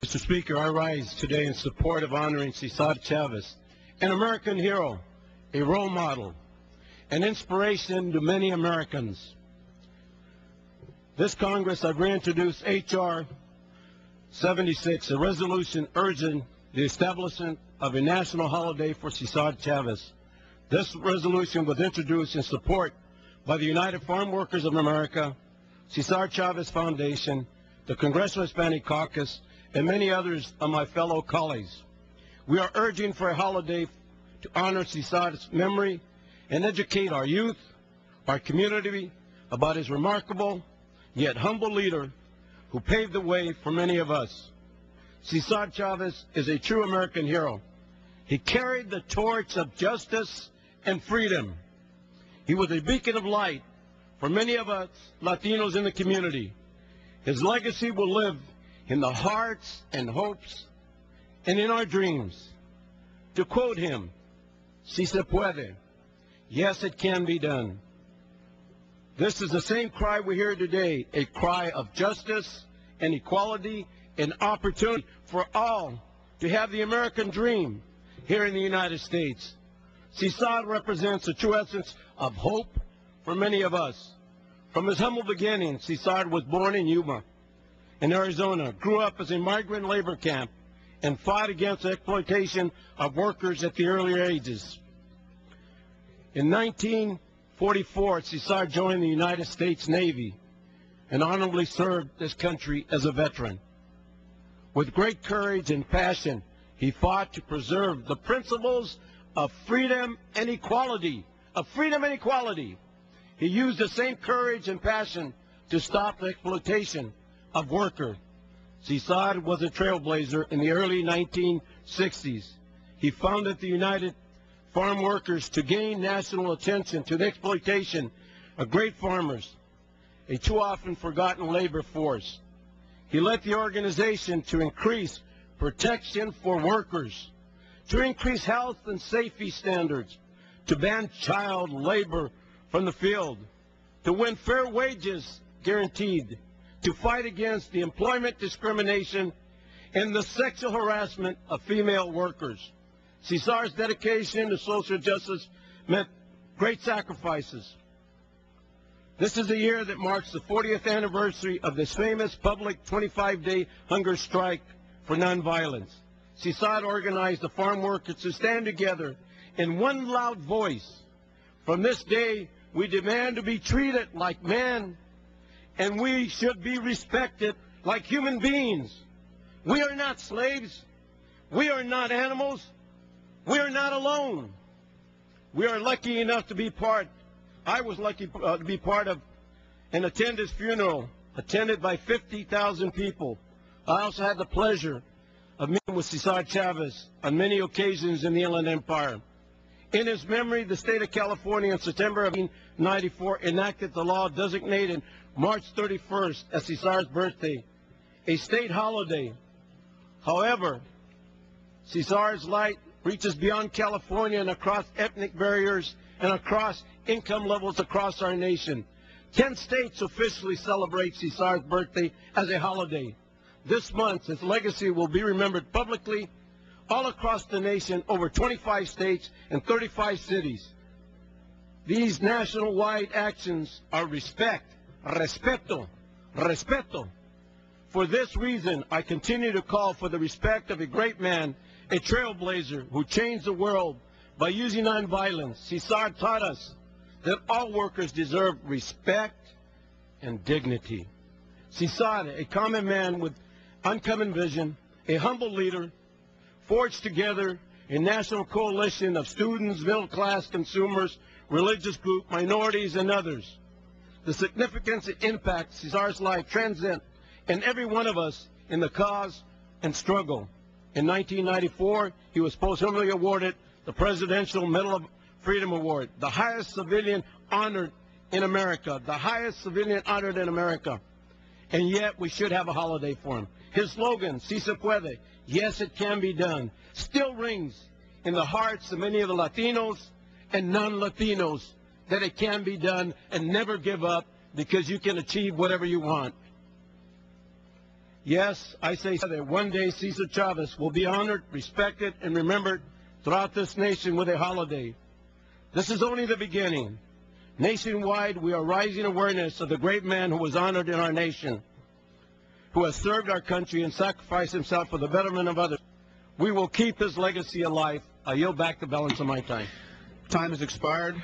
Mr. Speaker, I rise today in support of honoring Cesar Chavez, an American hero, a role model, an inspiration to many Americans. This Congress, I've reintroduced H.R. 76, a resolution urging the establishment of a national holiday for Cesar Chavez. This resolution was introduced in support by the United Farm Workers of America, Cesar Chavez Foundation, the Congressional Hispanic Caucus, and many others of my fellow colleagues. We are urging for a holiday to honor Cesar's memory and educate our youth, our community, about his remarkable yet humble leader who paved the way for many of us. Cesar Chavez is a true American hero. He carried the torch of justice and freedom. He was a beacon of light for many of us Latinos in the community. His legacy will live in the hearts and hopes and in our dreams. To quote him, "Si se puede," yes, it can be done. This is the same cry we hear today, a cry of justice and equality and opportunity for all to have the American dream here in the United States. Cesar represents the true essence of hope for many of us. From his humble beginnings, Cesar was born in Yuma, in Arizona, grew up as a migrant labor camp, and fought against the exploitation of workers at the earlier ages. In 1944, Cesar joined the United States Navy and honorably served this country as a veteran. With great courage and passion, he fought to preserve the principles of freedom and equality. He used the same courage and passion to stop the exploitation of workers. Cesar was a trailblazer in the early 1960s. He founded the United Farm Workers to gain national attention to the exploitation of great farmers, a too often forgotten labor force. He led the organization to increase protection for workers, to increase health and safety standards, to ban child labor from the field, to win fair wages guaranteed, to fight against the employment discrimination and the sexual harassment of female workers. Cesar's dedication to social justice meant great sacrifices. This is the year that marks the 40th anniversary of this famous public 25-day hunger strike for nonviolence. Cesar organized the farm workers to stand together in one loud voice. From this day, we demand to be treated like men, and we should be respected like human beings. We are not slaves. We are not animals. We are not alone. We are lucky enough to be part. I was lucky to be part of and attend his funeral, attended by 50,000 people. I also had the pleasure of meeting with Cesar Chavez on many occasions in the Inland Empire. In his memory, the state of California in September of 1994 enacted the law designated March 31st as Cesar's birthday, a state holiday. However, Cesar's light reaches beyond California and across ethnic barriers and across income levels across our nation. 10 states officially celebrate Cesar's birthday as a holiday. This month, his legacy will be remembered publicly all across the nation, over 25 states and 35 cities. These national-wide actions are respeto. For this reason, I continue to call for the respect of a great man, a trailblazer who changed the world by using nonviolence. Cesar taught us that all workers deserve respect and dignity. Cesar, a common man with uncommon vision, a humble leader, forged together a national coalition of students, middle-class consumers, religious groups, minorities, and others. The significance and impact Cesar's life transcend in every one of us in the cause and struggle. In 1994, he was posthumously awarded the Presidential Medal of Freedom Award, the highest civilian honored in America, And yet, we should have a holiday for him. His slogan, "Si se puede," yes, it can be done, still rings in the hearts of many of the Latinos and non-Latinos, that it can be done, and never give up, because you can achieve whatever you want. Yes, I say that one day Cesar Chavez will be honored, respected, and remembered throughout this nation with a holiday. This is only the beginning. Nationwide, we are raising awareness of the great man who was honored in our nation, who has served our country and sacrificed himself for the betterment of others. We will keep his legacy alive. I yield back the balance of my time. Time has expired.